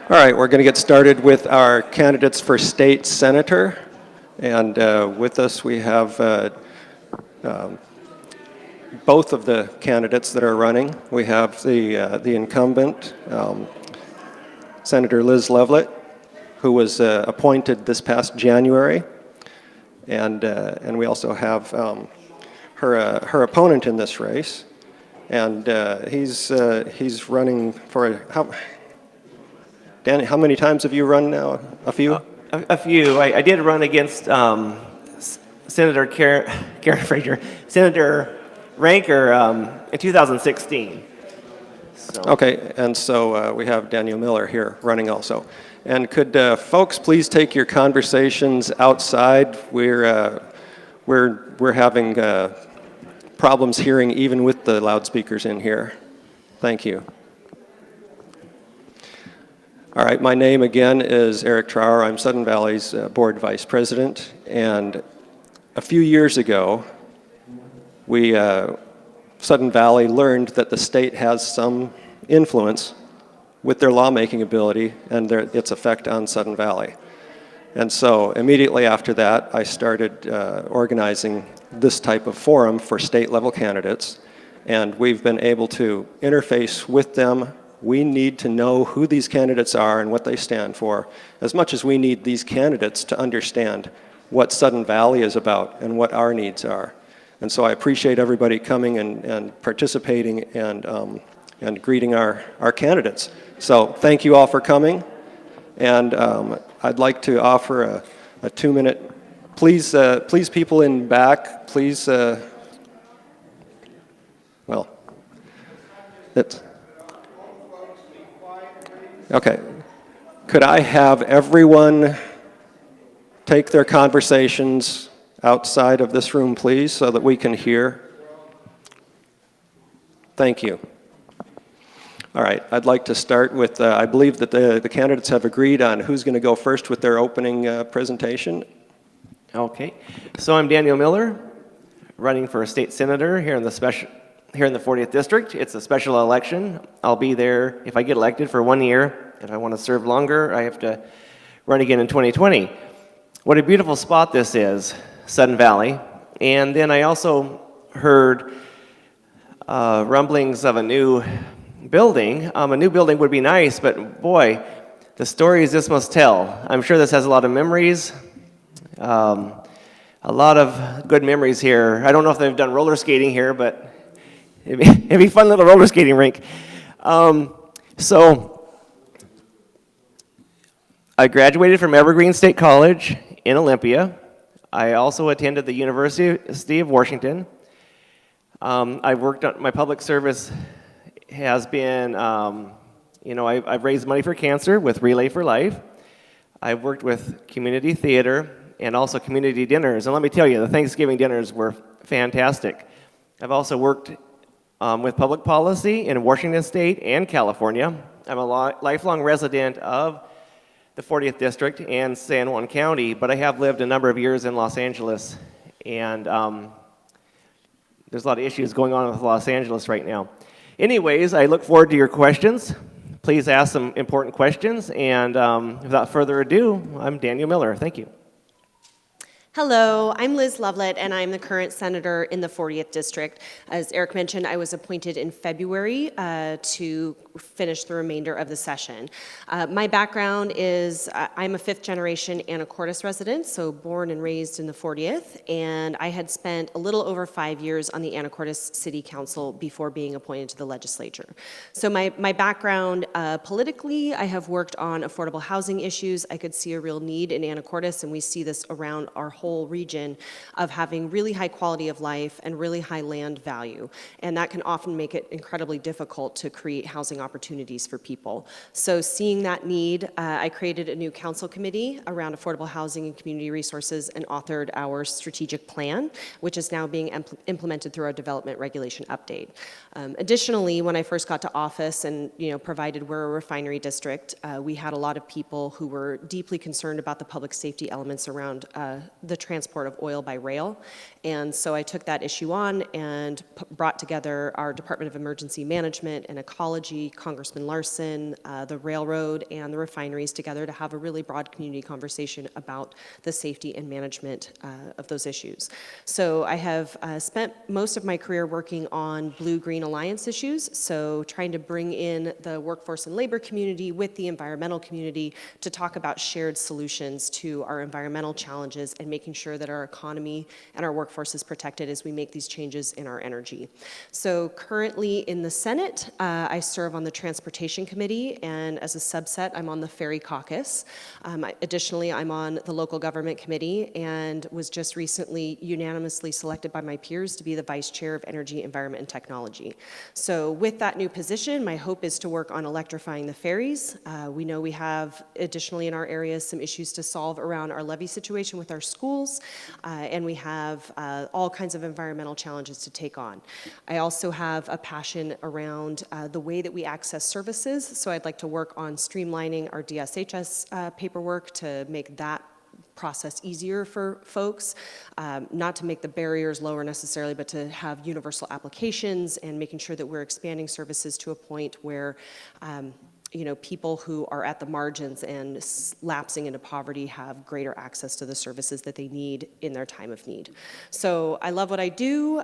All right, we're going to get started with our candidates for state senator. And with us we have both of the candidates that are running. We have the incumbent, Senator Liz Lovelett, who was appointed this past January. And we also have her opponent in this race. And he's running for Danny, how many times have you run now? A few? A few. I did run against Senator Karen Frazier, Senator Ranker in 2016. So. Okay, and so we have Daniel Miller here running also. And could folks please take your conversations outside? We're having problems hearing even with the loudspeakers in here. Thank you. All right, my name again is Eric Trower. I'm Sudden Valley's board vice president. And a few years ago, Sudden Valley learned that the state has some influence with their lawmaking ability and its effect on Sudden Valley. And so immediately after that, I started organizing this type of forum for state level candidates. And we've been able to interface with them. We need to know who these candidates are and what they stand for, as much as we need these candidates to understand what Sudden Valley is about and what our needs are. And so I appreciate everybody coming and participating and greeting our candidates. So thank you all for coming. And I'd like to offer a 2-minute, please people in back, please, well, it's, okay. Could I have everyone take their conversations outside of this room, please, so that we can hear? Thank you. All right, I'd like to start with, I believe that the candidates have agreed on who's going to go first with their opening presentation. Okay, so I'm Daniel Miller, running for a state senator here in the 40th district. It's a special election. I'll be there if I get elected for 1 year. If I want to serve longer, I have to run again in 2020. What a beautiful spot this is, Sudden Valley. And then I also heard rumblings of a new building. A new building would be nice, but boy, the stories this must tell. I'm sure this has a lot of memories, a lot of good memories here. I don't know if they've done roller skating here, but it'd be a fun little roller skating rink. So I graduated from Evergreen State College in Olympia. I also attended the University of Washington. I've worked on my public service has been, I've raised money for cancer with Relay for Life. I've worked with community theater and also community dinners. And let me tell you, the Thanksgiving dinners were fantastic. I've also worked with public policy in Washington State and California. I'm a lifelong resident of the 40th District and San Juan County, but I have lived a number of years in Los Angeles. And there's a lot of issues going on with Los Angeles right now. Anyways, I look forward to your questions. Please ask some important questions. And without further ado, I'm Daniel Miller. Thank you. Hello, I'm Liz Lovelett, and I'm the current senator in the 40th District. As Eric mentioned, I was appointed in February to finish the remainder of the session. My background is I'm a fifth-generation Anacortes resident, so born and raised in the 40th, and I had spent a little over 5 years on the Anacortes City Council before being appointed to the legislature. So my background politically, I have worked on affordable housing issues. I could see a real need in Anacortes, and we see this around our whole region of having really high quality of life and really high land value. And that can often make it incredibly difficult to create housing opportunities for people. So seeing that need, I created a new council committee around affordable housing and community resources and authored our strategic plan, which is now being implemented through our development regulation update. Additionally, when I first got to office and provided we're a refinery district, we had a lot of people who were deeply concerned about the public safety elements around the the transport of oil by rail. And so I took that issue on and brought together our Department of Emergency Management and Ecology, Congressman Larson, the railroad, and the refineries together to have a really broad community conversation about the safety and management of those issues. So I have spent most of my career working on Blue-Green Alliance issues, so trying to bring in the workforce and labor community with the environmental community to talk about shared solutions to our environmental challenges and making sure that our economy and our workforce is protected as we make these changes in our energy. So currently in the Senate, I serve on the Transportation Committee, and as a subset, I'm on the Ferry Caucus. Additionally, I'm on the Local Government Committee and was just recently unanimously selected by my peers to be the Vice Chair of Energy, Environment, and Technology. So with that new position, my hope is to work on electrifying the ferries. We know we have, additionally in our area, some issues to solve around our levee situation with our schools, and we have all kinds of environmental challenges to take on. I also have a passion around the way that we access services, so I'd like to work on streamlining our DSHS paperwork to make that process easier for folks, not to make the barriers lower necessarily, but to have universal applications and making sure that we're expanding services to a point where people who are at the margins and lapsing into poverty have greater access to the services that they need in their time of need. So I love what I do,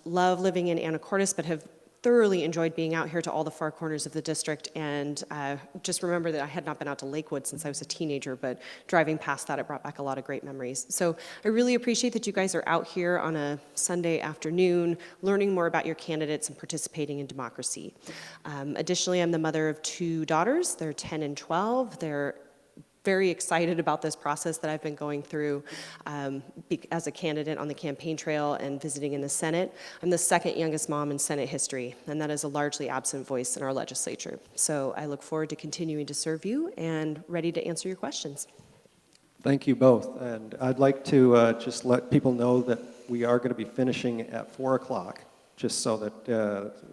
love living in Anacortes, but have thoroughly enjoyed being out here to all the far corners of the district, and just remember that I had not been out to Lakewood since I was a teenager, but driving past that, it brought back a lot of great memories. So I really appreciate that you guys are out here on a Sunday afternoon learning more about your candidates and participating in democracy. Additionally, I'm the mother of 2 daughters. They're 10 and 12. They're very excited about this process that I've been going through as a candidate on the campaign trail and visiting in the Senate. I'm the second youngest mom in Senate history, and that is a largely absent voice in our legislature. So I look forward to continuing to serve you and ready to answer your questions. Thank you both. And I'd like to just let people know that we are going to be finishing at 4 o'clock, just so that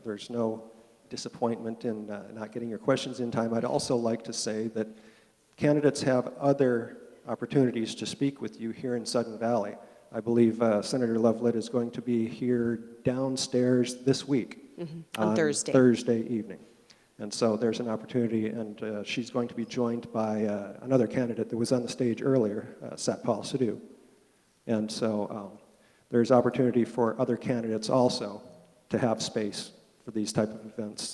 there's no disappointment in not getting your questions in time. I'd also like to say that candidates have other opportunities to speak with you here in Sudden Valley. I believe Senator Loveland is going to be here downstairs this week on Thursday evening. And so there's an opportunity, and she's going to be joined by another candidate that was on the stage earlier, Satpal Sidhu. And so there's opportunity for other candidates also to have space for these type of events.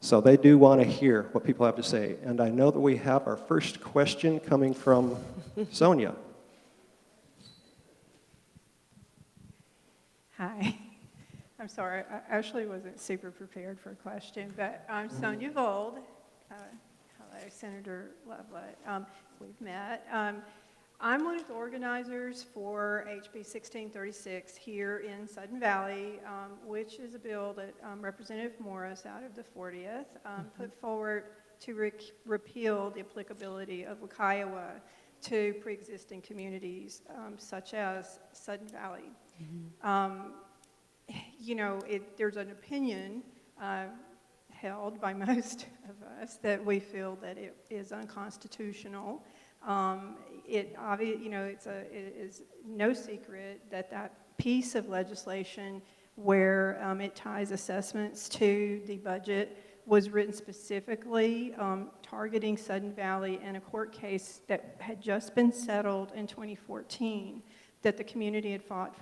So they do want to hear what people have to say. And I know that we have our first question coming from Sonia. Hi. I'm sorry, I actually wasn't super prepared for a question, but I'm Sonia Vold. Hello, Senator Loveland. We've met. I'm one of the organizers for HB 1636 here in Sudden Valley, which is a bill that Representative Morris out of the 40th put forward to repeal the applicability of Wekiwa to pre-existing communities such as Sudden Valley. There's an opinion held by most of us that we feel that it is unconstitutional. It is no secret that piece of legislation where it ties assessments to the budget was written specifically targeting Sudden Valley in a court case that had just been settled in 2014 that the community had fought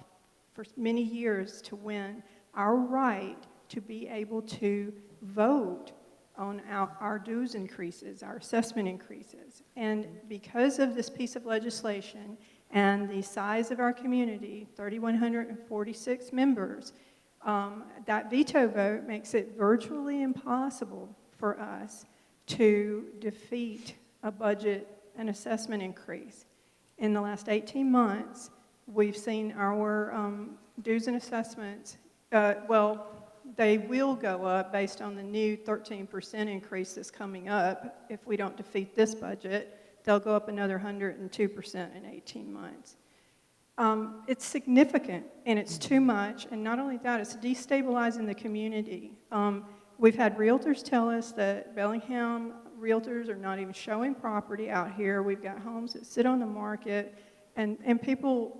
for many years to win our right to be able to vote on our dues increases, our assessment increases. And because of this piece of legislation and the size of our community, 3,146 members, that veto vote makes it virtually impossible for us to defeat a budget and assessment increase. In the last 18 months, we've seen our dues and assessments, they will go up based on the new 13% increase that's coming up. If we don't defeat this budget, they'll go up another 102% in 18 months. It's significant, and it's too much, and not only that, it's destabilizing the community. We've had realtors tell us that Bellingham realtors are not even showing property out here. We've got homes that sit on the market And people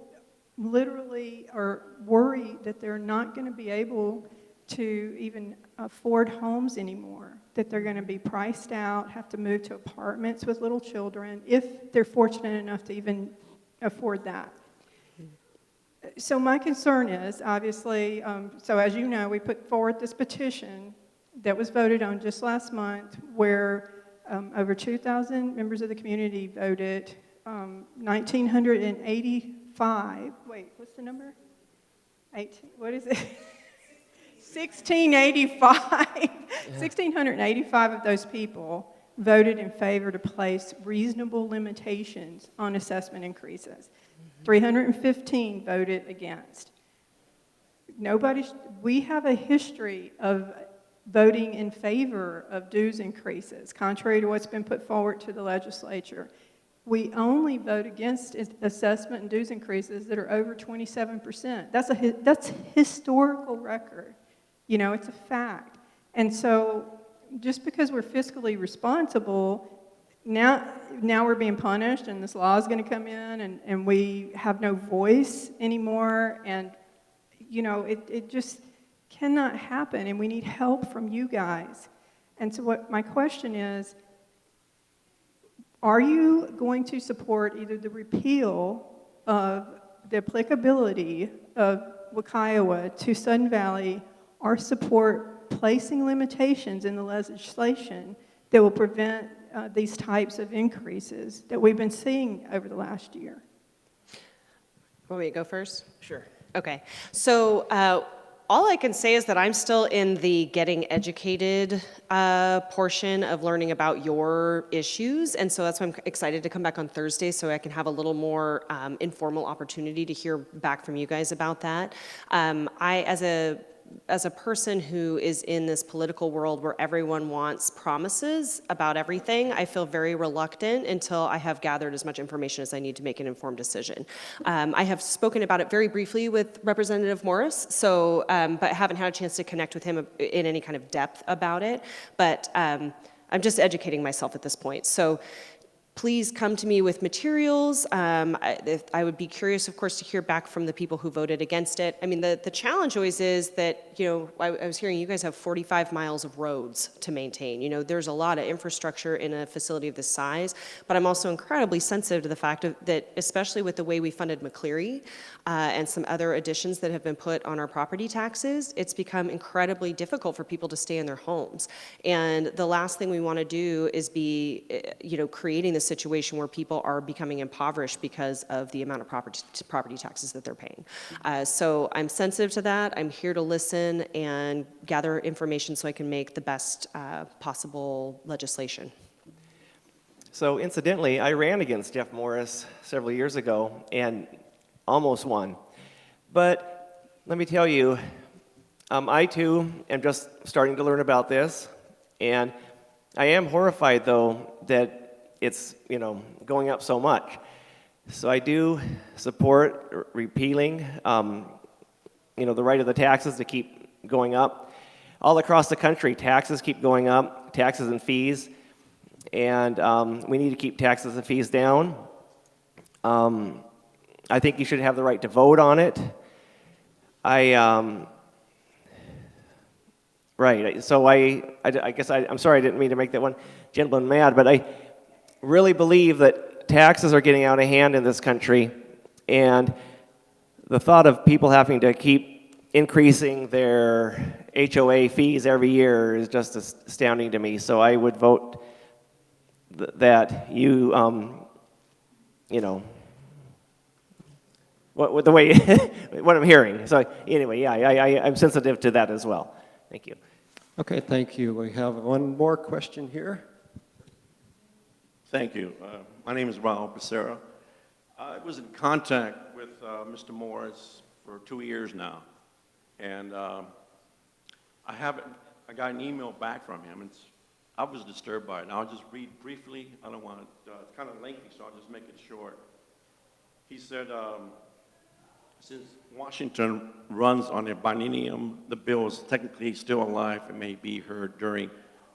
literally are worried that they're not going to be able to even afford homes anymore, that they're going to be priced out, have to move to apartments with little children, if they're fortunate enough to even afford that. So my concern is, obviously, so as you know, we put forward this petition that was voted on just last month, where over 2,000 members of the community voted, 1,985, wait, what's the number? 18, what is it? 1,685 of those people voted in favor to place reasonable limitations on assessment increases. 315 voted against. We have a history of voting in favor of dues increases, contrary to what's been put forward to the legislature. We only vote against assessment and dues increases that are over 27%. That's historical record. You know, it's a fact. And so just because we're fiscally responsible, now we're being punished, and this law is going to come in, and we have no voice anymore, and, you know, it just cannot happen, and we need help from you guys. And so what my question is, are you going to support either the repeal of the applicability of Wekiwa to Sudden Valley, or support placing limitations in the legislation that will prevent these types of increases that we've been seeing over the last year? Want me to go first? Sure. Okay. So all I can say is that I'm still in the getting educated portion of learning about your issues. And so that's why I'm excited to come back on Thursday, so I can have a little more informal opportunity to hear back from you guys about that. As a person who is in this political world where everyone wants promises about everything, I feel very reluctant until I have gathered as much information as I need to make an informed decision. I have spoken about it very briefly with Representative Morris, so but haven't had a chance to connect with him in any kind of depth about it. But I'm just educating myself at this point. So please come to me with materials. I would be curious, of course, to hear back from the people who voted against it. I mean, the challenge always is that, you know, I was hearing you guys have 45 miles of roads to maintain. You know, there's a lot of infrastructure in a facility of this size, but I'm also incredibly sensitive to the fact that, especially with the way we funded McCleary and some other additions that have been put on our property taxes, it's become incredibly difficult for people to stay in their homes. And the last thing we want to do is be, you know, creating this situation where people are becoming impoverished because of the amount of property taxes that they're paying. So I'm sensitive to that. I'm here to listen and gather information so I can make the best possible legislation. So incidentally, I ran against Jeff Morris several years ago and almost won. But let me tell you, I too am just starting to learn about this, and I am horrified though that it's, you know, going up so much. So I do support repealing, you know, the right of the taxes to keep going up. All across the country, taxes keep going up, taxes and fees, and we need to keep taxes and fees down. I think you should have the right to vote on it. Right, so I guess I'm sorry I didn't mean to make that one gentleman mad, but I really believe that taxes are getting out of hand in this country, and the thought of people having to keep increasing their HOA fees every year is just astounding to me. So I would vote that you, you know, the way what I'm hearing. So anyway, yeah, I'm sensitive to that as well. Thank you. Okay, thank you. We have one more question here. Thank you. My name is Raul Becerra. I was in contact with Mr. Morris for 2 years now, and I got an email back from him. I was disturbed by it, and I'll just read briefly. I don't want it, it's kind of lengthy, so I'll just make it short. He said, since Washington runs on a biennium, the bill is technically still alive and may be heard during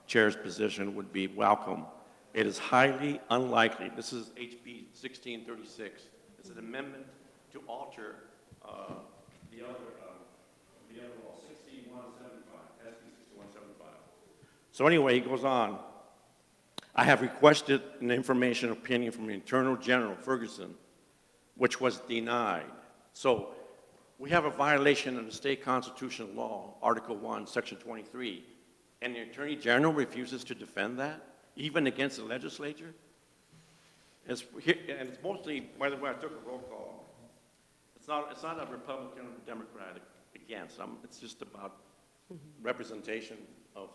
chair's position would be welcome. It is highly unlikely, this is HB 1636, It's an amendment to alter the other law, 6175, SB 6175. So anyway, he goes on. I have requested an information opinion from the Attorney General Ferguson, which was denied. So we have a violation of the state constitutional law, Article 1, Section 23, and the Attorney General refuses to defend that, even against the legislature? And it's mostly, by the way, I took a roll call. It's not a Republican or Democrat against. It's just about representation of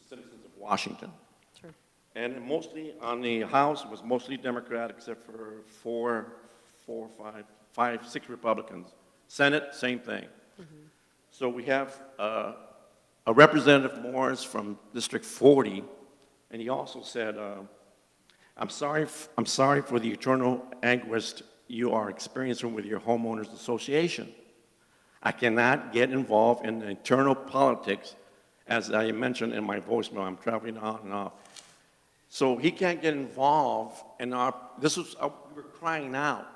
citizens of Washington. Sure. And mostly on the House, it was mostly Democrat, except for five, six Republicans. Senate, same thing. So we have a Representative Morris from District 40, and he also said, I'm sorry for the eternal anguish you are experiencing with your homeowners association. I cannot get involved in the internal politics, as I mentioned in my voicemail. I'm traveling on and off. So he can't get involved in we were crying out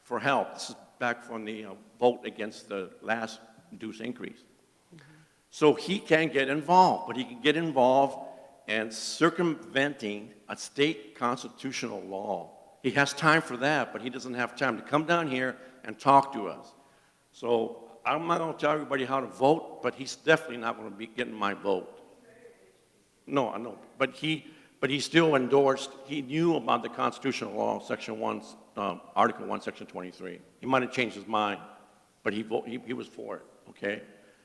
for help. This is back from the vote against the last dues increase. So he can't get involved, but he can get involved in circumventing a state constitutional law. He has time for that, but he doesn't have time to come down here and talk to us. So I'm not going to tell everybody how to vote, but he's definitely not going to be getting my vote. No, I know, but he still endorsed. He knew about the constitutional law, Section 1, Article 1, Section 23. He might have changed his mind, but he was for it. Okay,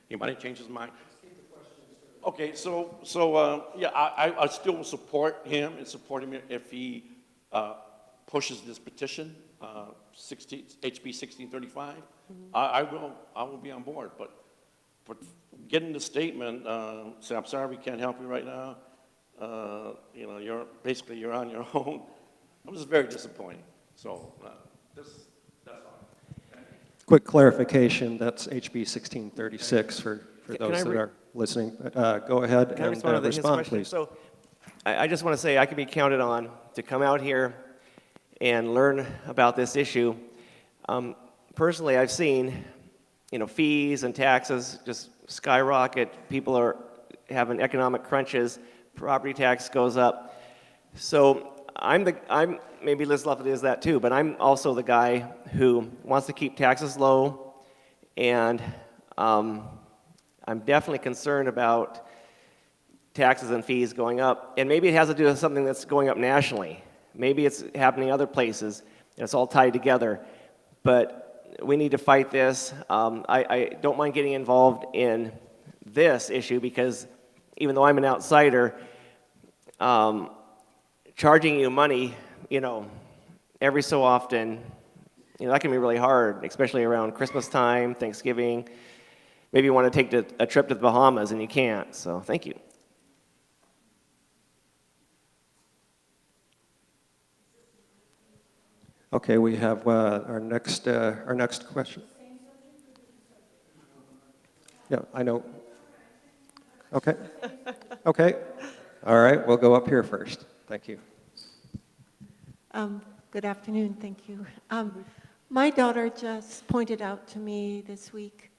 he might have changed his mind. Okay, so yeah, I still will support him and support him if he pushes this petition, HB 1635. I will be on board, but getting the statement, say, I'm sorry, we can't help you right now. You're on your own. I'm just very disappointed. So that's all. Quick clarification, that's HB 1636 for Can those I that are listening. Go ahead Can I and respond to his respond, question? please. So I just want to say I can be counted on to come out here and learn about this issue. Personally, I've seen, fees and taxes just skyrocket. People are having economic crunches. Property tax goes up. So I'm maybe Liz Loveland is that too, but I'm also the guy who wants to keep taxes low, and I'm definitely concerned about taxes and fees going up. And maybe it has to do with something that's going up nationally. Maybe it's happening other places, and it's all tied together. But we need to fight this. I don't mind getting involved in this issue because even though I'm an outsider, charging you money, every so often, that can be really hard, especially around Christmas time, Thanksgiving. Maybe you want to take a trip to the Bahamas and you can't, so thank you. Okay, we have our next question. Yeah, I know. Okay. Okay. All right, we'll go up here first. Thank you. Good afternoon, thank you. My daughter just pointed out to me this week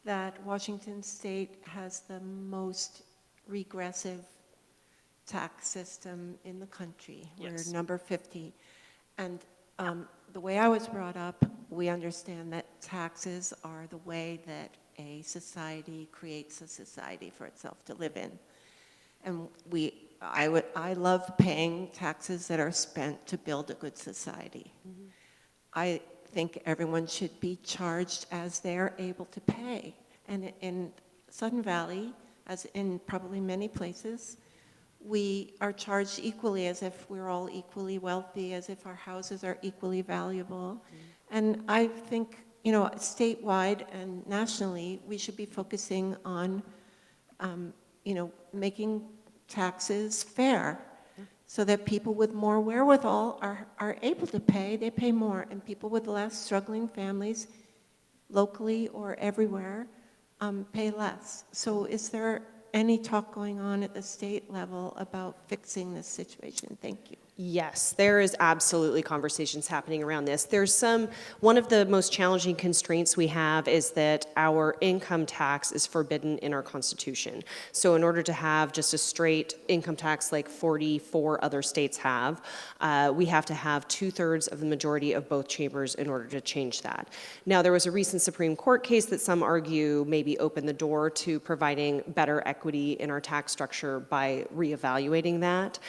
that Washington State has the most regressive tax system in the country. Yes. We're number 50. And the way I was brought up, we understand that taxes are the way that a society creates a society for itself to live in. And I love paying taxes that are spent to build a good society. Mm-hmm. I think everyone should be charged as they're able to pay. And in Sudden Valley, as in probably many places, we are charged equally, as if we're all equally wealthy, as if our houses are equally valuable. Mm-hmm. And I think, statewide and nationally, we should be focusing on, making taxes fair so that people with more wherewithal are able to pay. They pay more, and people with less, struggling families, locally or everywhere, pay less. So is there any talk going on at the state level about fixing this situation? Thank you. Yes, there is absolutely conversations happening around this. One of the most challenging constraints we have is that our income tax is forbidden in our Constitution. So in order to have just a straight income tax like 44 other states have, we have to have 2/3 of the majority of both chambers in order to change that. Now, there was a recent Supreme Court case that some argue maybe opened the door to providing better equity in our tax structure by reevaluating that.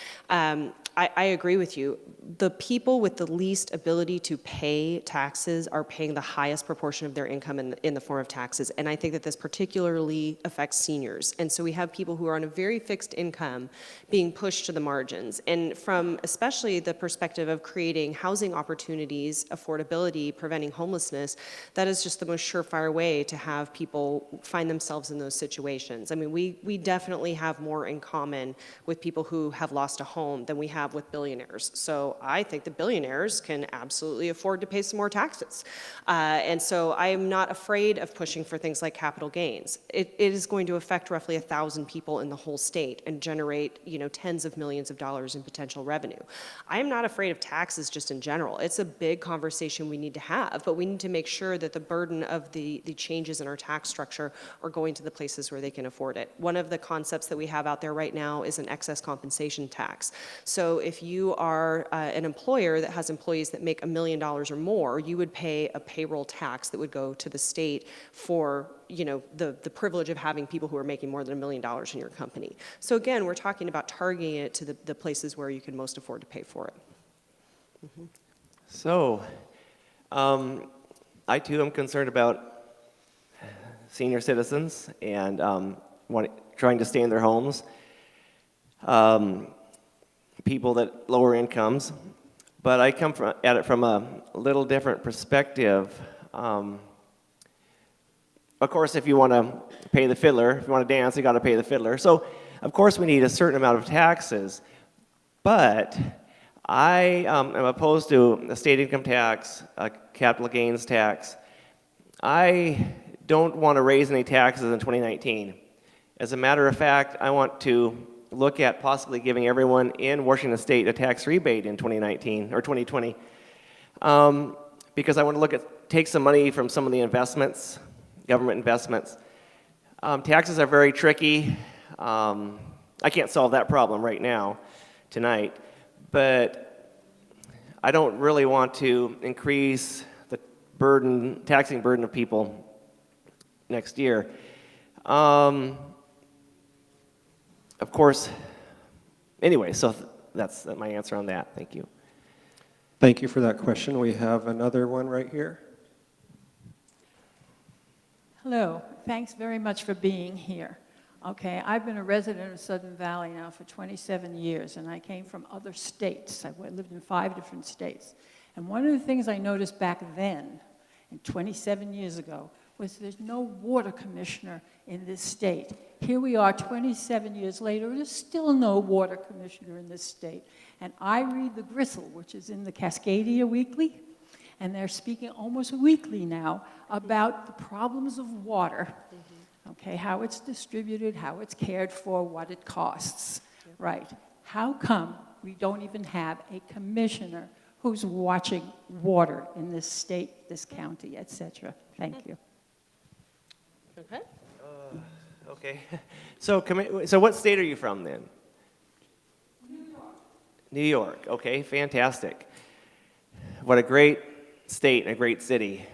I agree with you. The people with the least ability to pay taxes are paying the highest proportion of their income in the form of taxes. And I think that this particularly affects seniors. And so we have people who are on a very fixed income being pushed to the margins. And from especially the perspective of creating housing opportunities, affordability, preventing homelessness, that is just the most surefire way to have people find themselves in those situations. I mean, we definitely have more in common with people who have lost a home than we have with billionaires. So I think the billionaires can absolutely afford to pay some more taxes. And so I am not afraid of pushing for things like capital gains. It is going to affect roughly 1,000 people in the whole state and generate, tens of millions of dollars in potential revenue. I am not afraid of taxes just in general. It's a big conversation we need to have, but we need to make sure that the burden of the changes in our tax structure are going to the places where they can afford it. One of the concepts that we have out there right now is an excess compensation tax. So if you are an employer that has employees that make $1 million or more, you would pay a payroll tax that would go to the state for the privilege of having people who are making more than $1 million in your company. So again, we're talking about targeting it to the places where you can most afford to pay for it. Mm-hmm. So, I too am concerned about senior citizens and trying to stay in their homes. People that lower incomes, but I come at it from a little different perspective. Of course, if you want to pay the fiddler, if you want to dance, you got to pay the fiddler. So, of course, we need a certain amount of taxes, but I am opposed to a state income tax, a capital gains tax. I don't want to raise any taxes in 2019. As a matter of fact, I want to look at possibly giving everyone in Washington State a tax rebate in 2019 or 2020, because I want to take some money from some of the investments, government investments. Taxes are very tricky. I can't solve that problem right now, tonight, but I don't really want to increase the taxing burden of people next year. Of course, anyway, so that's my answer on that. Thank you. Thank you for that question. We have another one right here. Hello. Thanks very much for being here. Okay, I've been a resident of Sudden Valley now for 27 years, and I came from other states. I lived in 5 different states. And one of the things I noticed back then, and 27 years ago, was there's no water commissioner in this state. Here we are 27 years later, there's still no water commissioner in this state. And I read the Gristle, which is in the Cascadia Weekly, and they're speaking almost weekly now about the problems of water. Okay, how it's distributed, how it's cared for, what it costs. Right. How come we don't even have a commissioner who's watching water in this state, this county, etc.? Thank you. Okay. Okay. So what state are you from then? New York. New York. Okay, fantastic. What a great state and a great city.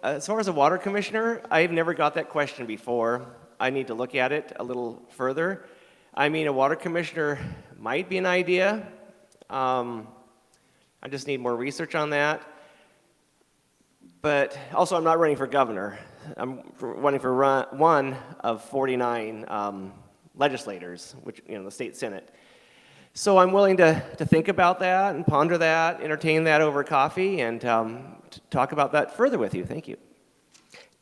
As far as a water commissioner, I've never got that question before. I need to look at it a little further. I mean, a water commissioner might be an idea. I just need more research on that. But also, I'm not running for governor. I'm running for one of 49 legislators, which, the state senate. So I'm willing to think about that and ponder that, entertain that over coffee, and talk about that further with you. Thank you.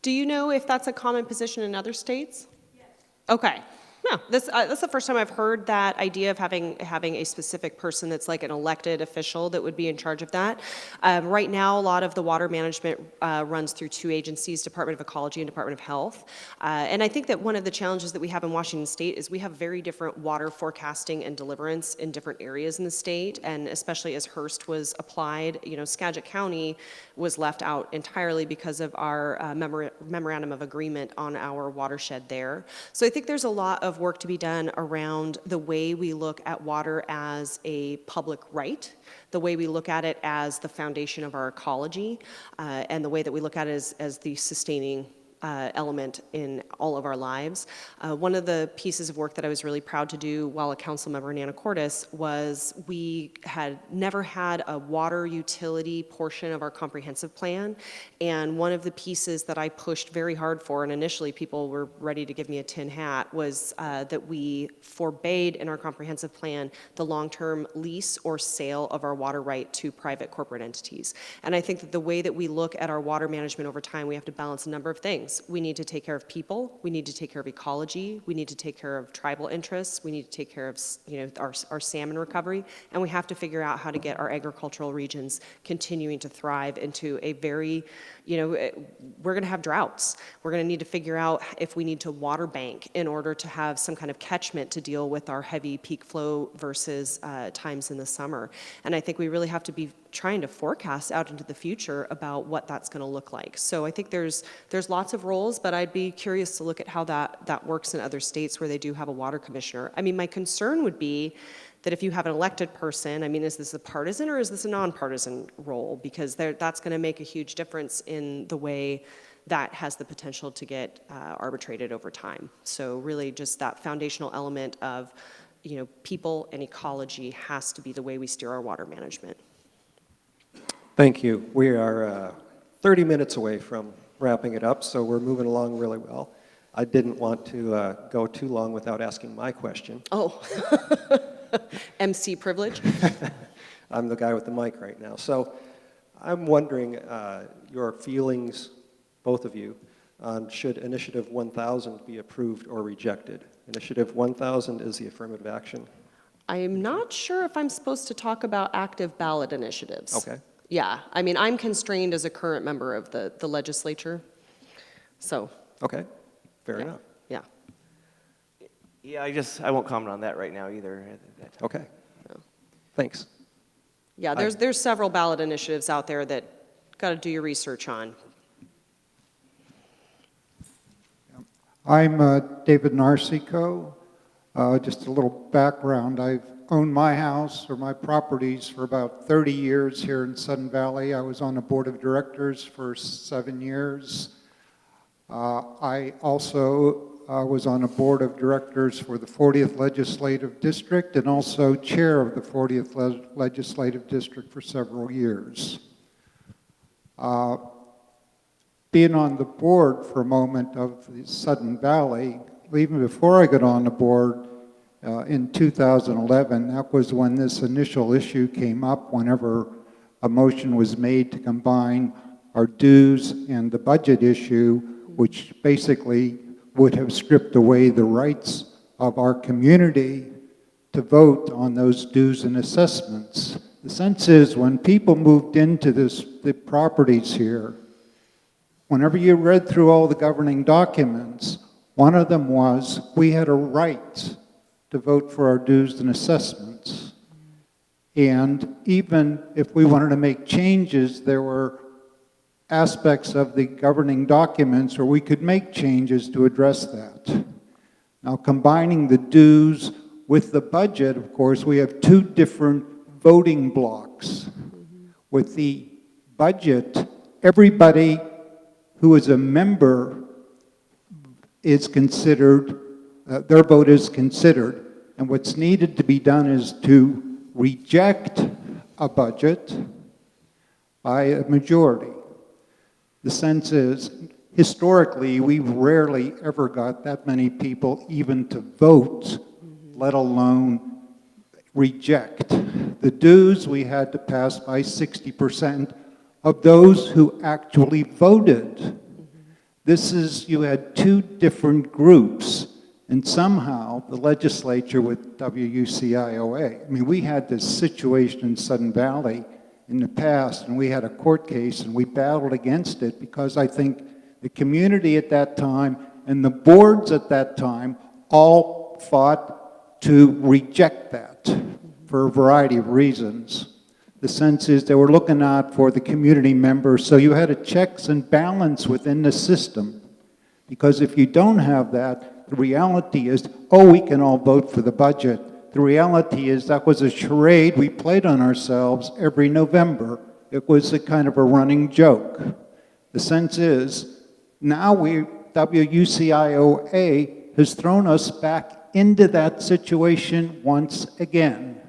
Do you know if that's a common position in other states? Yes. Okay. Yeah, that's the first time I've heard that idea of having a specific person that's like an elected official that would be in charge of that. Right now, a lot of the water management runs through two agencies, Department of Ecology and Department of Health. And I think that one of the challenges that we have in Washington State is we have very different water forecasting and deliverance in different areas in the state, and especially as Hearst was applied, Skagit County was left out entirely because of our memorandum of agreement on our watershed there. So I think there's a lot of work to be done around the way we look at water as a public right, the way we look at it as the foundation of our ecology, and the way that we look at it as the sustaining element in all of our lives. One of the pieces of work that I was really proud to do while a council member in Anacortes was we had never had a water utility portion of our comprehensive plan, and one of the pieces that I pushed very hard for, and initially people were ready to give me a tin hat, was that we forbade in our comprehensive plan the long-term lease or sale of our water right to private corporate entities. And I think that the way that we look at our water management over time, we have to balance a number of things. We need to take care of people, we need to take care of ecology, we need to take care of tribal interests, we need to take care of our salmon recovery, and we have to figure out how to get our agricultural regions continuing to thrive into a very, we're going to have droughts. We're going to need to figure out if we need to water bank in order to have some kind of catchment to deal with our heavy peak flow versus times in the summer. And I think we really have to be trying to forecast out into the future about what that's going to look like. So I think there's lots of roles, but I'd be curious to look at how that works in other states where they do have a water commissioner. I mean, my concern would be that if you have an elected person, I mean, is this a partisan or is this a nonpartisan role? Because that's going to make a huge difference in the way that has the potential to get arbitrated over time. So really just that foundational element of, people and ecology has to be the way we steer our water management. Thank you. We are 30 minutes away from wrapping it up, so we're moving along really well. I didn't want to go too long without asking my question. Oh, MC privilege. I'm the guy with the mic right now. So I'm wondering your feelings, both of you, on should Initiative 1000 be approved or rejected. Initiative 1000 is the affirmative action. I'm not sure if I'm supposed to talk about active ballot initiatives. Okay. Yeah, I mean, I'm constrained as a current member of the legislature, so. Okay, fair enough. Yeah. Yeah, I won't comment on that right now either. Okay, thanks. Yeah, there's several ballot initiatives out there that got to do your research on. I'm David Narcico. Just a little background. I've owned my house or my properties for about 30 years here in Sudden Valley. I was on the board of directors for 7 years. I also was on a board of directors for the 40th Legislative District and also chair of the 40th Legislative District for several years. Being on the board for a moment of the Sudden Valley, even before I got on the board in 2011, that was when this initial issue came up whenever a motion was made to combine our dues and the budget issue, which basically would have stripped away the rights of our community to vote on those dues and assessments. The sense is when people moved into the properties here, whenever you read through all the governing documents, one of them was we had a right to vote for our dues and assessments. And even if we wanted to make changes, there were aspects of the governing documents where we could make changes to address that. Now, combining the dues with the budget, of course, we have two different voting blocks. With the budget, everybody who is a member is considered, their vote is considered. And what's needed to be done is to reject a budget by a majority. The sense is, historically, we've rarely ever got that many people even to vote, let alone reject. The dues we had to pass by 60% of those who actually voted. This is, you had two different groups. And somehow, the legislature with WUCIOA, I mean, we had this situation in Sudden Valley in the past, and we had a court case, and we battled against it because I think the community at that time and the boards at that time all fought to reject that for a variety of reasons. The sense is they were looking out for the community members, so you had a checks and balance within the system. Because if you don't have that, the reality is, oh, we can all vote for the budget. The reality is that was a charade we played on ourselves every November. It was a kind of a running joke. The sense is, now WUCIOA has thrown us back into that situation once again.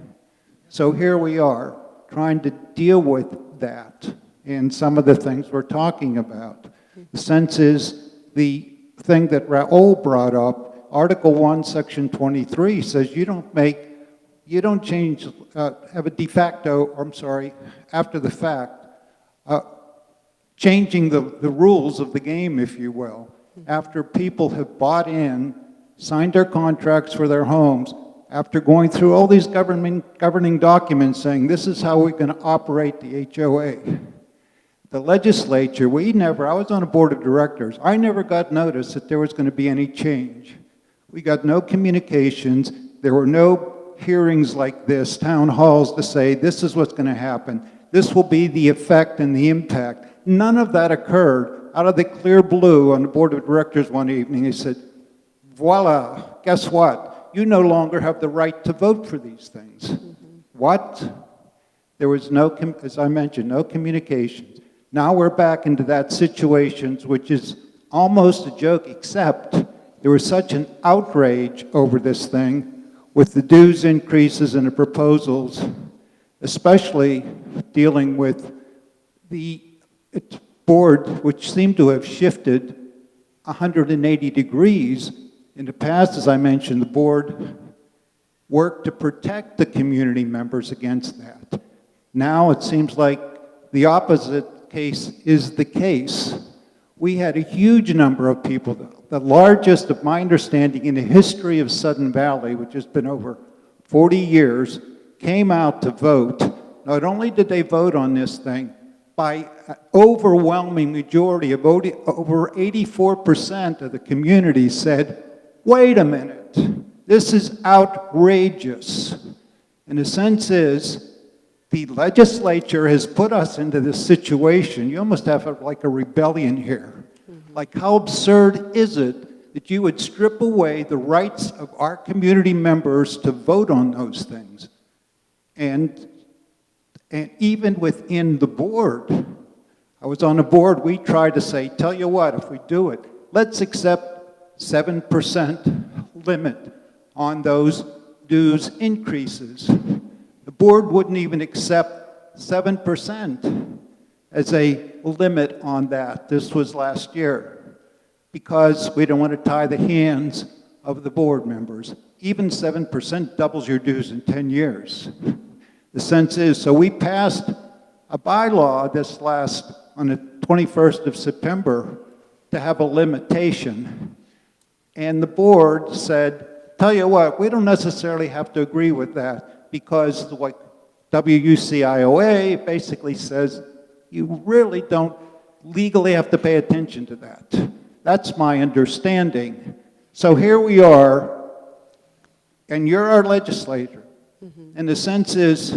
So here we are, trying to deal with that and some of the things we're talking about. The sense is, the thing that Raul brought up, Article 1, Section 23 says you don't change, have a de facto, or I'm sorry, after the fact, changing the rules of the game, if you will, after people have bought in, signed their contracts for their homes, after going through all these governing documents saying this is how we're going to operate the HOA. The legislature, I was on a board of directors, I never got notice that there was going to be any change. We got no communications, there were no hearings like this, town halls to say this is what's going to happen, this will be the effect and the impact. None of that occurred. Out of the clear blue on the board of directors one evening, they said, voila, guess what? You no longer have the right to vote for these things. What? There was no, as I mentioned, no communications. Now we're back into that situation, which is almost a joke, except there was such an outrage over this thing with the dues increases and the proposals, especially dealing with the board, which seemed to have shifted 180 degrees. In the past, as I mentioned, the board worked to protect the community members against that. Now it seems like the opposite case is the case. We had a huge number of people, the largest of my understanding in the history of Sudden Valley, which has been over 40 years, came out to vote. Not only did they vote on this thing, by an overwhelming majority of over 84% of the community said, wait a minute, this is outrageous. And the sense is, the legislature has put us into this situation. You almost have like a rebellion here. Like, how absurd is it that you would strip away the rights of our community members to vote on those things? And even within the board, I was on a board, we tried to say, tell you what, if we do it, let's accept 7% limit on those dues increases. The board wouldn't even accept 7% as a limit on that. This was last year, because we don't want to tie the hands of the board members. Even 7% doubles your dues in 10 years. The sense is, so we passed a bylaw on the 21st of September to have a limitation. And the board said, tell you what, we don't necessarily have to agree with that, because what WUCIOA basically says, you really don't legally have to pay attention to that. That's my understanding. So here we are, and you're our legislator. And the sense is,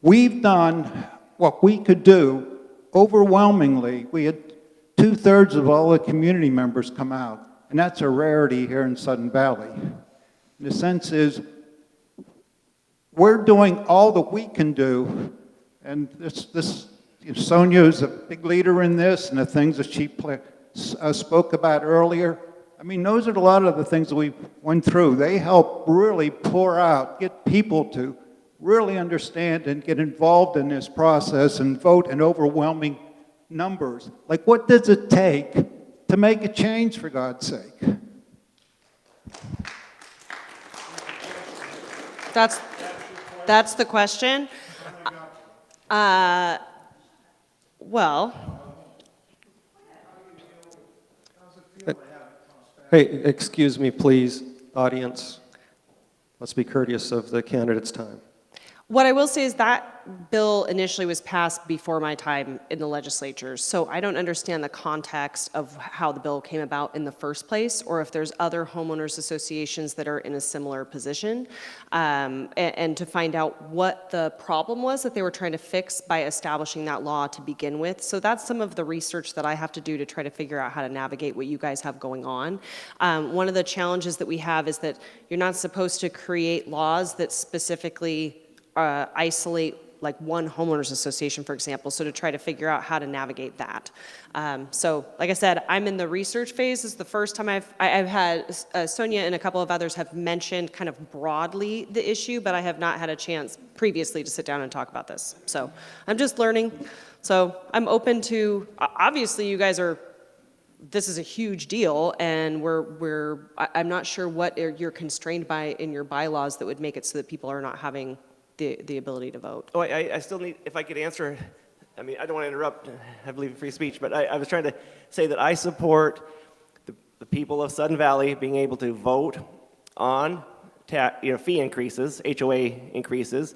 we've done what we could do overwhelmingly. We had 2/3 of all the community members come out, and that's a rarity here in Sudden Valley. And the sense is, we're doing all that we can do, and Sonia is a big leader in this, and the things that she spoke about earlier. I mean, those are a lot of the things that we went through. They help really pour out, get people to really understand and get involved in this process and vote in overwhelming numbers. Like, what does it take to make a change, for God's sake? That's the question. Well, Hey, excuse me, please. audience. Let's be courteous of the candidate's time. What I will say is that bill initially was passed before my time in the legislature, so I don't understand the context of how the bill came about in the first place, or if there's other homeowners associations that are in a similar position, and to find out what the problem was that they were trying to fix by establishing that law to begin with. So that's some of the research that I have to do to try to figure out how to navigate what you guys have going on. One of the challenges that we have is that you're not supposed to create laws that specifically isolate like one homeowners association, for example, so to try to figure out how to navigate that. So like I said, I'm in the research phase. This is the first time I've had, Sonia and a couple of others have mentioned kind of broadly the issue, but I have not had a chance previously to sit down and talk about this. So I'm just learning. So I'm open to, obviously you guys are, this is a huge deal, and I'm not sure what you're constrained by in your bylaws that would make it so that people are not having the ability to vote. Oh, I still need, if I could answer, I mean, I don't want to interrupt, I believe in free speech, but I was trying to say that I support the people of Sudden Valley being able to vote on fee increases, HOA increases.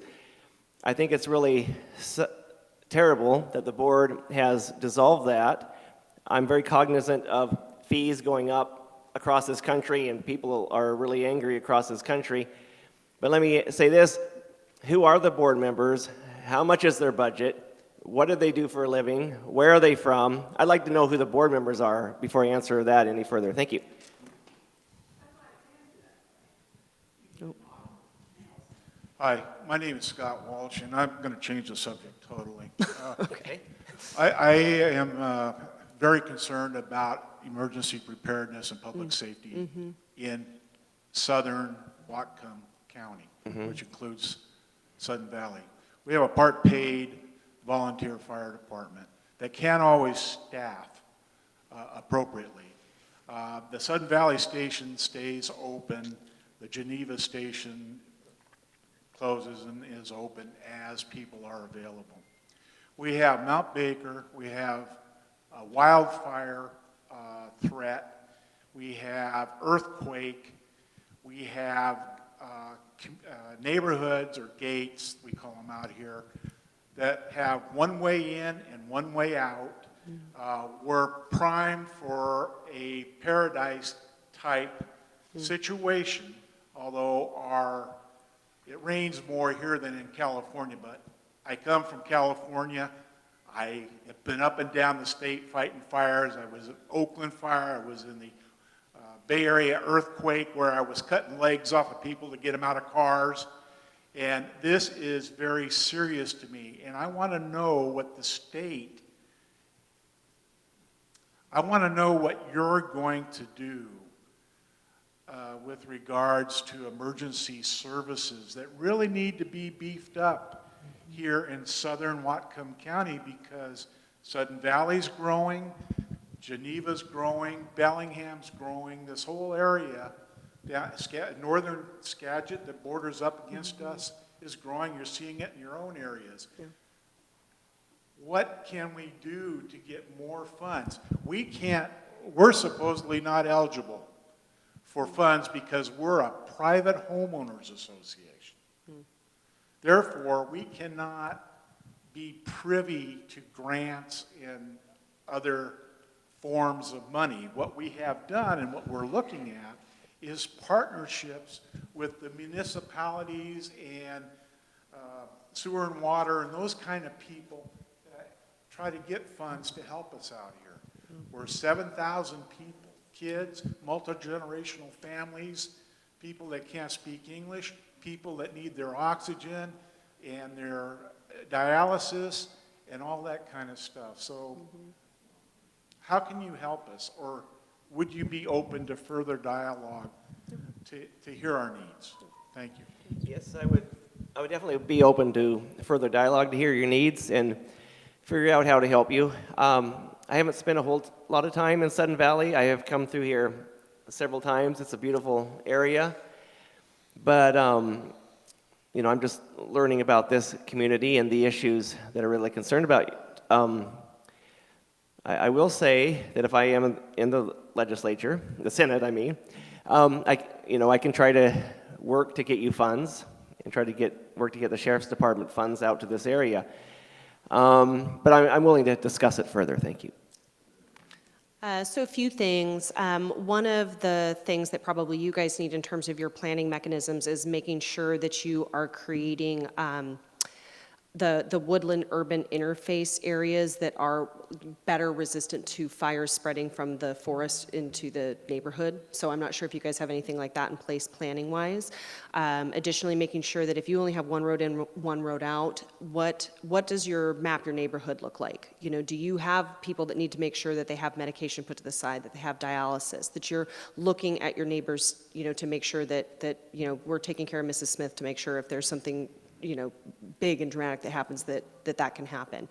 I think it's really terrible that the board has dissolved that. I'm very cognizant of fees going up across this country, and people are really angry across this country. But let me say this. Who are the board members? How much is their budget? What do they do for a living? Where are they from? I'd like to know who the board members are before I answer that any further. Thank you. Hi, my name is Scott Walsh, and I'm going to change the subject totally. Okay. I am very concerned about emergency preparedness and public safety in southern Whatcom County, which includes Sudden Valley. We have a part-paid volunteer fire department that can't always staff appropriately. The Sudden Valley station stays open. The Geneva station closes and is open as people are available. We have Mount Baker. We have a wildfire threat. We have earthquake. We have neighborhoods or gates, we call them out here, that have one way in and one way out. We're primed for a paradise type situation, although it rains more here than in California, but I come from California. I have been up and down the state fighting fires. I was at Oakland fire. I was in the Bay Area earthquake where I was cutting legs off of people to get them out of cars. And this is very serious to me. And I want to know what the state, I want to know what you're going to do with regards to emergency services that really need to be beefed up here in southern Whatcom County, because Sudden Valley's growing, Geneva's growing, Bellingham's growing, this whole area, northern Skagit that borders up against us is growing. You're seeing it in your own areas. Yeah. What can we do to get more funds? We're supposedly not eligible for funds because we're a private homeowners association. Therefore, we cannot be privy to grants and other forms of money. What we have done and what we're looking at is partnerships with the municipalities and sewer and water and those kind of people that try to get funds to help us out here. We're 7,000 people, kids, multi-generational families, people that can't speak English, people that need their oxygen and their dialysis and all that kind of stuff. So how can you help us, or would you be open to further dialogue to hear our needs? Thank you. Yes, I would definitely be open to further dialogue to hear your needs and figure out how to help you. I haven't spent a whole lot of time in Sudden Valley. I have come through here several times. It's a beautiful area. But, I'm just learning about this community and the issues that I'm really concerned about. I will say that if I am in the legislature, the Senate, I mean, I can try to work to get you funds and try to work to get the Sheriff's Department funds out to this area. But I'm willing to discuss it further. Thank you. So a few things. One of the things that probably you guys need in terms of your planning mechanisms is making sure that you are creating the woodland urban interface areas that are better resistant to fires spreading from the forest into the neighborhood. So I'm not sure if you guys have anything like that in place planning wise. Additionally, making sure that if you only have one road in, one road out, what does your neighborhood look like? You know, do you have people that need to make sure that they have medication put to the side, that they have dialysis, that you're looking at your neighbors, you know, to make sure that you know, we're taking care of Mrs. Smith to make sure if there's something, you know, big and dramatic that happens, that can happen.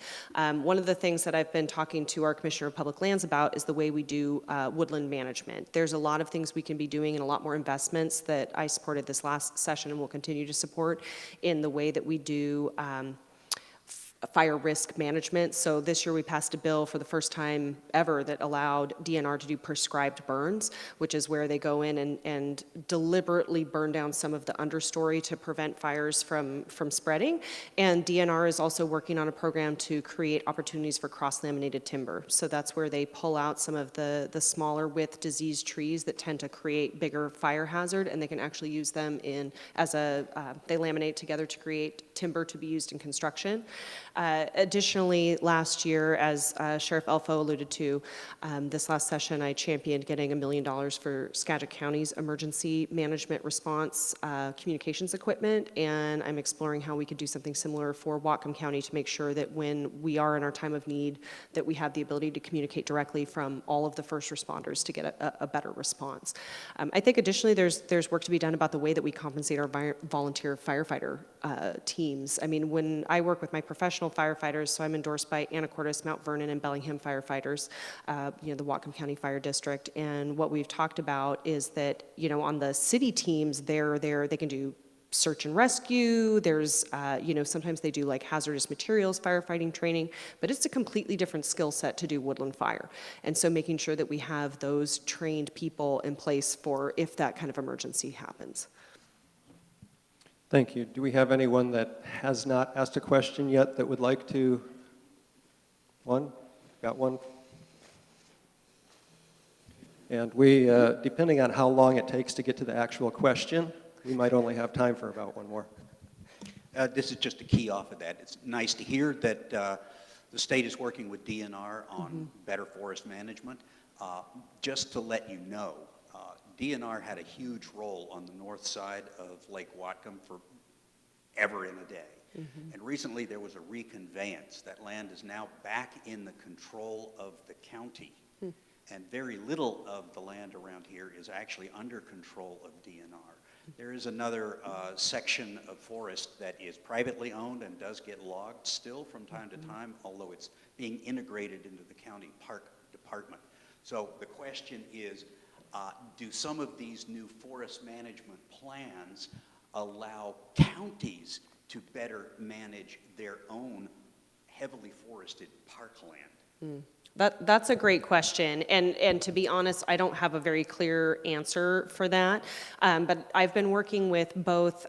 One of the things that I've been talking to our Commissioner of Public Lands about is the way we do woodland management. There's a lot of things we can be doing and a lot more investments that I supported this last session and will continue to support in the way that we do fire risk management. So this year we passed a bill for the first time ever that allowed DNR to do prescribed burns, which is where they go in and deliberately burn down some of the understory to prevent fires from spreading. And DNR is also working on a program to create opportunities for cross-laminated timber. So that's where they pull out some of the smaller width diseased trees that tend to create bigger fire hazard, and they can actually use them as they laminate together to create timber to be used in construction. Additionally, last year, as Sheriff Elfo alluded to, this last session I championed getting $1 million for Skagit County's emergency management response communications equipment, and I'm exploring how we could do something similar for Whatcom County to make sure that when we are in our time of need, that we have the ability to communicate directly from all of the first responders to get a better response. I think additionally there's work to be done about the way that we compensate our volunteer firefighter teams. I mean, when I work with my professional firefighters, so I'm endorsed by Anacortes, Mount Vernon, and Bellingham firefighters, you know, the Whatcom County Fire District. And what we've talked about is that, you know, on the city teams, they can do search and rescue. There's, you know, sometimes they do like hazardous materials firefighting training, but it's a completely different skill set to do woodland fire. And so making sure that we have those trained people in place for if that kind of emergency happens. Thank you. Do we have anyone that has not asked a question yet that would like to? One? Got one? And we, depending on how long it takes to get to the actual question, we might only have time for about one more. This is just a key off of that. It's nice to hear that the state is working with DNR on better forest management. Just to let you know, DNR had a huge role on the north side of Lake Whatcom for ever in a day. And recently there was a reconveyance. That land is now back in the control of the county. And very little of the land around here is actually under control of DNR. There is another section of forest that is privately owned and does get logged still from time to time, although it's being integrated into the county park department. So the question is, do some of these new forest management plans allow counties to better manage their own heavily forested parkland? That's a great question, and to be honest, I don't have a very clear answer for that, but I've been working with both,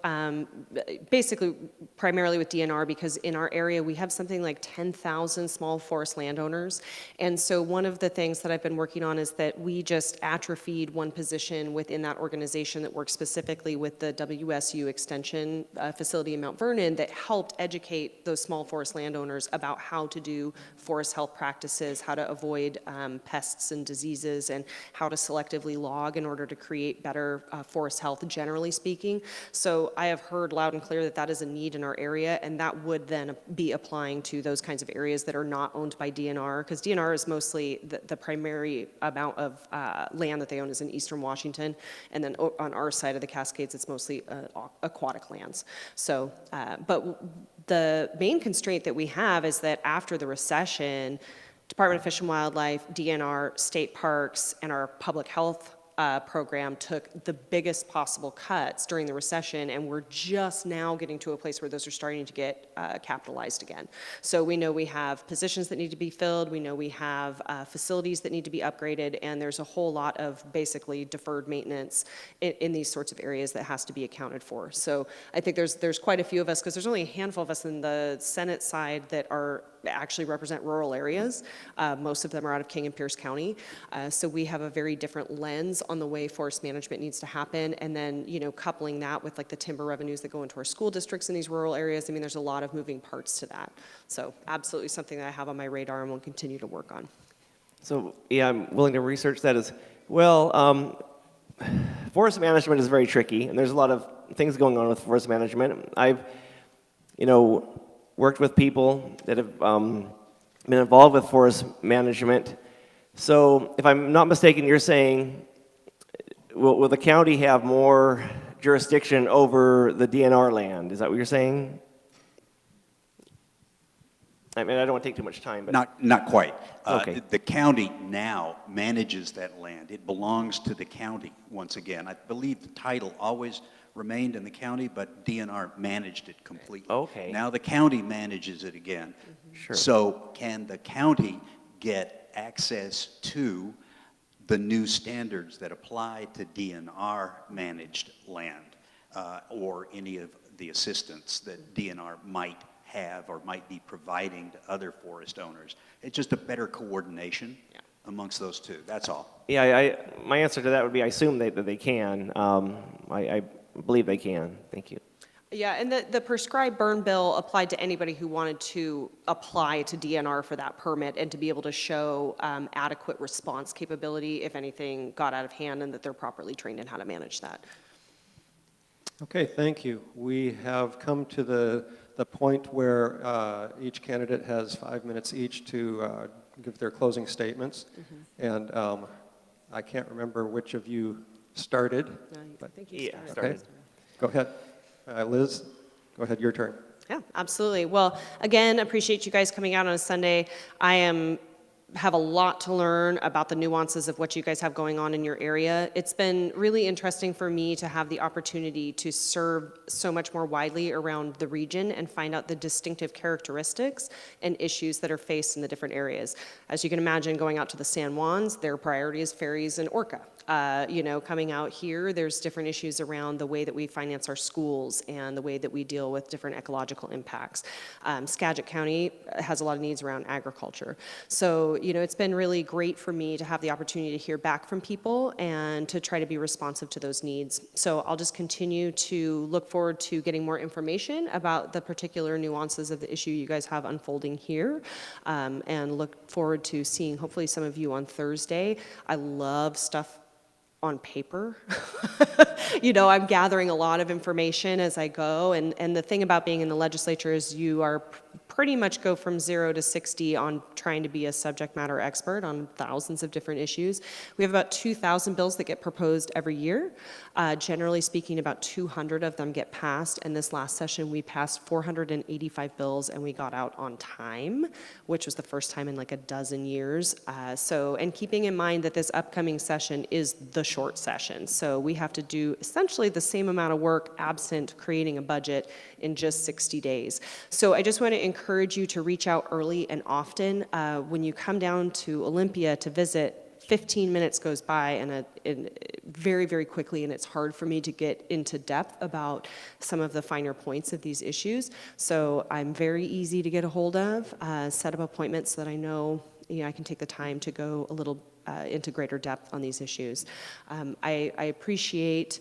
basically primarily with DNR, because in our area we have something like 10,000 small forest landowners, and so one of the things that I've been working on is that we just atrophied one position within that organization that works specifically with the WSU Extension facility in Mount Vernon that helped educate those small forest landowners about how to do forest health practices, how to avoid pests and diseases, and how to selectively log in order to create better forest health, generally speaking. So I have heard loud and clear that that is a need in our area, and that would then be applying to those kinds of areas that are not owned by DNR, because DNR is mostly the primary amount of land that they own is in eastern Washington, and then on our side of the Cascades, it's mostly aquatic lands. So, but the main constraint that we have is that after the recession, Department of Fish and Wildlife, DNR, state parks, and our public health program took the biggest possible cuts during the recession, and we're just now getting to a place where those are starting to get capitalized again. So we know we have positions that need to be filled, we know we have facilities that need to be upgraded, and there's a whole lot of basically deferred maintenance in these sorts of areas that has to be accounted for. So I think there's quite a few of us, because there's only a handful of us in the Senate side that are actually represent rural areas. Most of them are out of King and Pierce County. So we have a very different lens on the way forest management needs to happen. And then, you know, coupling that with like the timber revenues that go into our school districts in these rural areas. I mean, there's a lot of moving parts to that. So absolutely something that I have on my radar and will continue to work on. So, yeah, I'm willing to research that as well. Forest management is very tricky, and there's a lot of things going on with forest management. I've, you know, worked with people that have been involved with forest management. So, if I'm not mistaken, you're saying, will the county have more jurisdiction over the DNR land? Is that what you're saying? I mean, I don't want to take too much time, but... Not quite. Okay. The county now manages that land. It belongs to the county once again. I believe the title always remained in the county, but DNR managed it completely. Okay. Now the county manages it again. Sure. So can the county get access to the new standards that apply to DNR managed land, or any of the assistance that DNR might have or might be providing to other forest owners? It's just a better coordination amongst those two, that's all. Yeah, my answer to that would be I assume that they can. I believe they can. Thank you. Yeah, and the prescribed burn bill applied to anybody who wanted to apply to DNR for that permit and to be able to show adequate response capability if anything got out of hand, and that they're properly trained in how to manage that. Okay, thank you. We have come to the point where each candidate has 5 minutes each to give their closing statements. And I can't remember which of you started. No, I think Yeah, you started. Okay, go ahead. Liz, go ahead, your turn. Yeah, absolutely. Well, again, appreciate you guys coming out on a Sunday. I have a lot to learn about the nuances of what you guys have going on in your area. It's been really interesting for me to have the opportunity to serve so much more widely around the region and find out the distinctive characteristics and issues that are faced in the different areas. As you can imagine, going out to the San Juans, their priority is ferries and orca. You know, coming out here, there's different issues around the way that we finance our schools and the way that we deal with different ecological impacts. Skagit County has a lot of needs around agriculture. So, you know, it's been really great for me to have the opportunity to hear back from people and to try to be responsive to those needs. So I'll just continue to look forward to getting more information about the particular nuances of the issue you guys have unfolding here, and look forward to seeing hopefully some of you on Thursday. I love stuff on paper. You know, I'm gathering a lot of information as I go, and the thing about being in the legislature is you are pretty much go from 0 to 60 on trying to be a subject matter expert on thousands of different issues. We have about 2,000 bills that get proposed every year. Generally speaking, about 200 of them get passed, and this last session we passed 485 bills and we got out on time, which was the first time in like a dozen years. And keeping in mind that this upcoming session is the short session, so we have to do essentially the same amount of work absent creating a budget in just 60 days. So I just want to encourage you to reach out early and often. When you come down to Olympia to visit, 15 minutes goes by and very, very quickly, and it's hard for me to get into depth about some of the finer points of these issues. So I'm very easy to get a hold of, set up appointments so that I know, you know, I can take the time to go a little into greater depth on these issues. I appreciate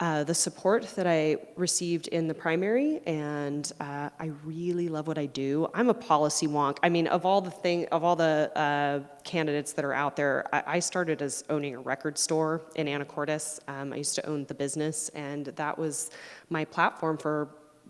the support that I received in the primary, and I really love what I do. I'm a policy wonk. I mean, of all the candidates that are out there, I started as owning a record store in Anacortes. I used to own the business, and that was my platform for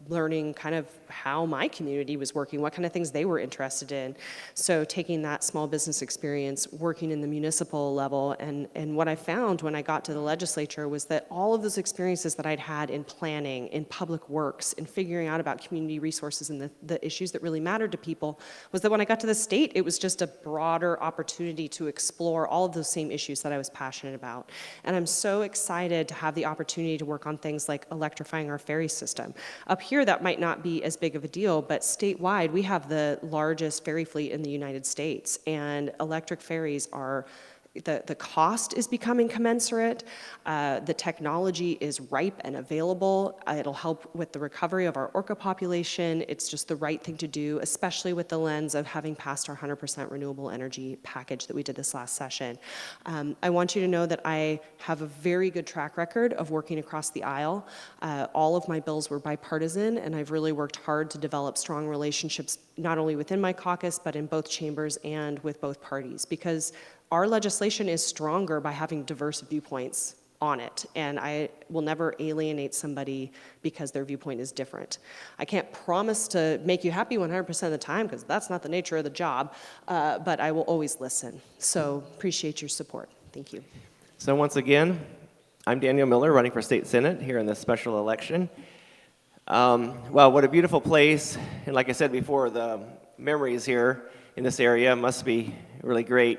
learning kind of how my community was working, what kind of things they were interested in. So taking that small business experience, working in the municipal level, and what I found when I got to the legislature was that all of those experiences that I'd had in planning, in public works, in figuring out about community resources and the issues that really mattered to people, was that when I got to the state, it was just a broader opportunity to explore all of those same issues that I was passionate about. And I'm so excited to have the opportunity to work on things like electrifying our ferry system. Up here, that might not be as big of a deal, but statewide, we have the largest ferry fleet in the United States, and electric ferries are, the cost is becoming commensurate, the technology is ripe and available, it'll help with the recovery of our orca population, it's just the right thing to do, especially with the lens of having passed our 100% renewable energy package that we did this last session. I want you to know that I have a very good track record of working across the aisle. All of my bills were bipartisan, and I've really worked hard to develop strong relationships not only within my caucus, but in both chambers and with both parties, because our legislation is stronger by having diverse viewpoints on it, and I will never alienate somebody because their viewpoint is different. I can't promise to make you happy 100% of the time, because that's not the nature of the job, but I will always listen. So appreciate your support. Thank you. So once again, I'm Daniel Miller, running for state senate here in this special election. Well, what a beautiful place, and like I said before, the memories here in this area must be really great.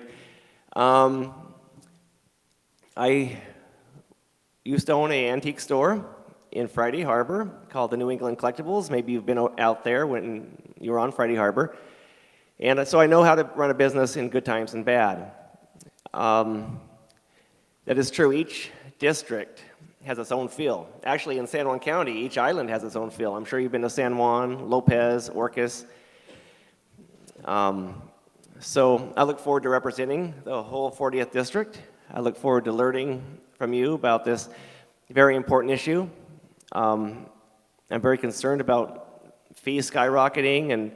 I used to own an antique store in Friday Harbor called the New England Collectibles. Maybe you've been out there when you were on Friday Harbor. And so I know how to run a business in good times and bad. That is true. Each district has its own feel. Actually, in San Juan County, each island has its own feel. I'm sure you've been to San Juan, Lopez, Orcas. So I look forward to representing the whole 40th district. I look forward to learning from you about this very important issue. I'm very concerned about fees skyrocketing and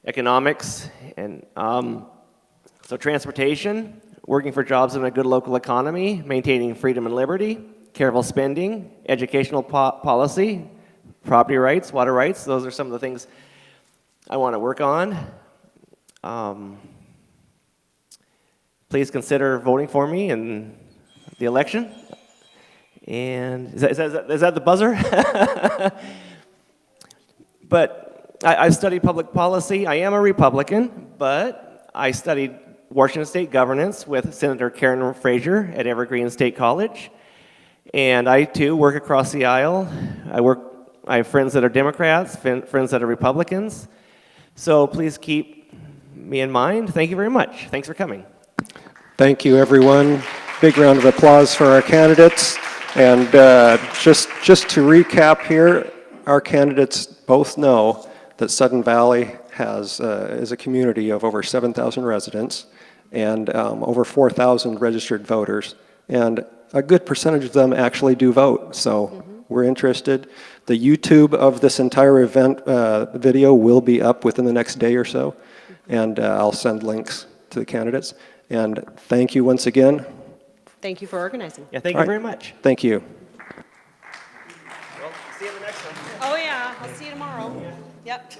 economics, and so transportation, working for jobs in a good local economy, maintaining freedom and liberty, careful spending, educational policy, property rights, water rights. Those are some of the things I want to work on. Please consider voting for me in the election. And is that the buzzer? But I've studied public policy. I am a Republican, but I studied Washington State governance with Senator Karen Frazier at Evergreen State College. And I, too, work across the aisle. I have friends that are Democrats, friends that are Republicans. So please keep me in mind. Thank you very much. Thanks for coming. Thank you, everyone. Big round of applause for our candidates. And just to recap here, our candidates both know that Sudden Valley is a community of over 7,000 residents and over 4,000 registered voters. And a good percentage of them actually do vote. So we're interested. The YouTube of this entire event video will be up within the next day or so. And I'll send links to the candidates. And thank you once again. Thank you for organizing. Yeah, thank you very much. Thank you. Well, see you in the next one. Oh yeah, I'll see you tomorrow. Yep.